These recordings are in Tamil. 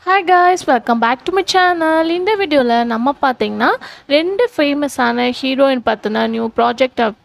Hi guys, welcome back to my channel. In the video நம்ம பாத்தீங்கன்னா ரெண்டு ஃபேமஸான ஹீரோயின் பத்தின நியூ ப்ராஜெக்ட் அப்டேட்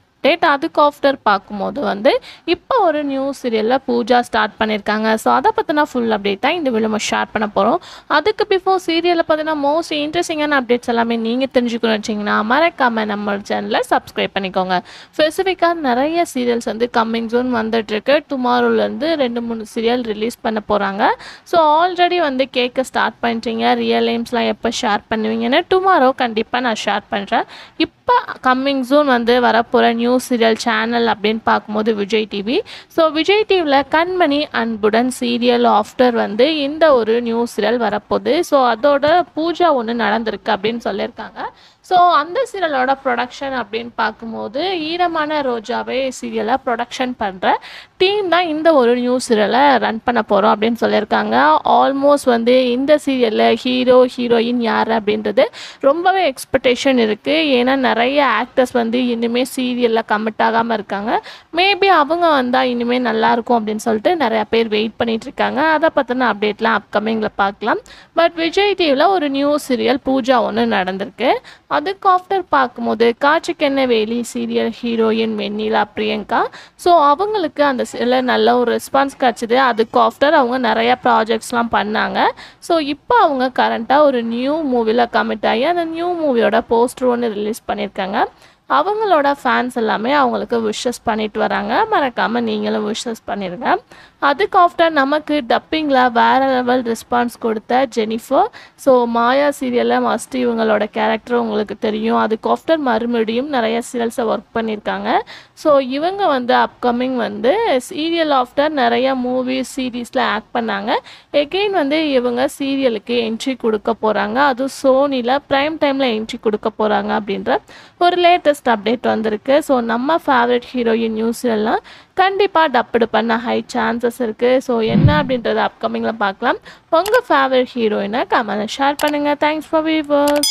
அதுக்கு ஆஃப்டர் பார்க்கும்போது இப்போ ஒரு நியூ சீரியல்ல பூஜா ஸ்டார்ட் பண்ணியிருக்காங்க. ஸோ அதை பற்றின ஃபுல் அப்டேட் தான் இந்த வீடியோ நம்ம ஷேர் பண்ண போகிறோம். அதுக்கு பிஃபோர் சீரியலை பார்த்தீங்கன்னா மோஸ்ட் இன்ட்ரெஸ்டிங்கான அப்டேட்ஸ் எல்லாமே நீங்கள் தெரிஞ்சுக்கணும்னு வச்சிங்கன்னா மறக்காமல் நம்ம சேனலை சப்ஸ்கிரைப் பண்ணிக்கோங்க. ஸ்பெசிஃபிக்காக நிறைய சீரியல்ஸ் கம்மிங் ஜூன் வந்துட்டுருக்கு. டுமாரோலேருந்து 2-3 சீரியல் ரிலீஸ் பண்ண போகிறாங்க. ஸோ ஆல்ரெடி கேட்க ஸ்டார்ட் பண்ணிட்டீங்க ரியல் எய்ம்ஸ்லாம் எப்போ ஷேர் பண்ணுவீங்கன்னு. டுமாரோ கண்டிப்பாக நான் ஷேர் பண்ணுறேன். இப்போ கம்மிங் ஜூன் வரப்போகிற நியூ சீரியல் சேனல் அப்படின்னு பார்க்கும்போது விஜய் டிவி. ஸோ விஜய் டிவியில் கண்மணி அன்புடன் சீரியல் ஆஃப்டர் இந்த ஒரு நியூ சீரியல் வரப்போகுது. ஸோ அதோட பூஜா ஒன்று நடந்திருக்கு அப்படின்னு சொல்லியிருக்காங்க. ஸோ அந்த சீரியலோட ப்ரொடக்ஷன் அப்படின்னு பார்க்கும்போது ஈரமான ரோஜாவே சீரியலை ப்ரொடக்ஷன் பண்ணுற டீம் தான் இந்த ஒரு நியூ சீரியலை ரன் பண்ண போகிறோம் அப்படின்னு சொல்லியிருக்காங்க. ஆல்மோஸ்ட் இந்த சீரியலில் ஹீரோ ஹீரோயின் யார் அப்படின்றது ரொம்பவே எக்ஸ்பெக்டேஷன் இருக்குது. ஏன்னா நிறைய ஆக்டர்ஸ் இனிமேல் சீரியலில் கமிட் ஆகாமல் இருக்காங்க. மேபி அவங்க வந்தால் இனிமேல் நல்லாயிருக்கும் அப்படின்னு சொல்லிட்டு நிறையா பேர் வெயிட் பண்ணிகிட்ருக்காங்க. அதை பற்றின அப்டேட்லாம் அப்கமிங்கில் பார்க்கலாம். பட் விஜய் டிவியில் ஒரு நியூ சீரியல் பூஜா ஒன்று நடந்திருக்கு. அதுக்கு ஆஃப்டர் பார்க்கும்போது காட்சிக்கென்ன வேலி சீரியல் ஹீரோயின் வெண்ணிலா பிரியங்கா. ஸோ அவங்களுக்கு அந்த சீரியல் நல்ல ஒரு ரெஸ்பான்ஸ் கிடச்சிது. அதுக்கு ஆஃப்டர் அவங்க நிறையா ப்ராஜெக்ட்ஸ்லாம் பண்ணாங்க. ஸோ இப்போ அவங்க கரண்ட்டாக ஒரு நியூ மூவியில் கமிட் ஆகி அந்த நியூ மூவியோட போஸ்டர் ஒன்று ரிலீஸ் பண்ணியிருக்காங்க. அவங்களோட ஃபேன்ஸ் எல்லாமே அவங்களுக்கு விஷஸ் பண்ணிட்டு வராங்க. மறக்காமல் நீங்களும் விஷஸ் பண்ணிடுங்க. அதுக்கு ஆஃப்டர் நமக்கு டப்பிங்கில் வேறு லெவல் ரெஸ்பான்ஸ் கொடுத்த ஜெனிஃபர். ஸோ மாயா சீரியலில் மஸ்ட் இவங்களோட கேரக்டர் உங்களுக்கு தெரியும். அதுக்கு ஆஃப்டர் மறுபடியும் நிறைய சீரியல்ஸை ஒர்க் பண்ணியிருக்காங்க. ஸோ இவங்க அப்கமிங் சீரியல் ஆஃப்டர் நிறைய மூவிஸ் சீரீஸில் ஆக்ட் பண்ணாங்க. எகெயின் இவங்க சீரியலுக்கு என்ட்ரி கொடுக்க போகிறாங்க. அதுவும் சோனியில் ப்ரைம் டைமில் என்ட்ரி கொடுக்க போகிறாங்க அப்படின்ற ஒரு லேட்டஸ்ட் அப்டேட் வந்திருக்கு. ஸோ நம்ம ஃபேவரட் ஹீரோயின் நியூஸ் எல்லாம் கண்டிப்பாக டப்புடு பண்ண ஹை சான்சஸ் இருக்குது. ஸோ என்ன அப்படின்றத அப்கமிங்கில் பார்க்கலாம். உங்கள் ஃபேவரட் ஹீரோயினை கமெண்ட்ல ஷேர் பண்ணுங்கள். Thanks for viewers.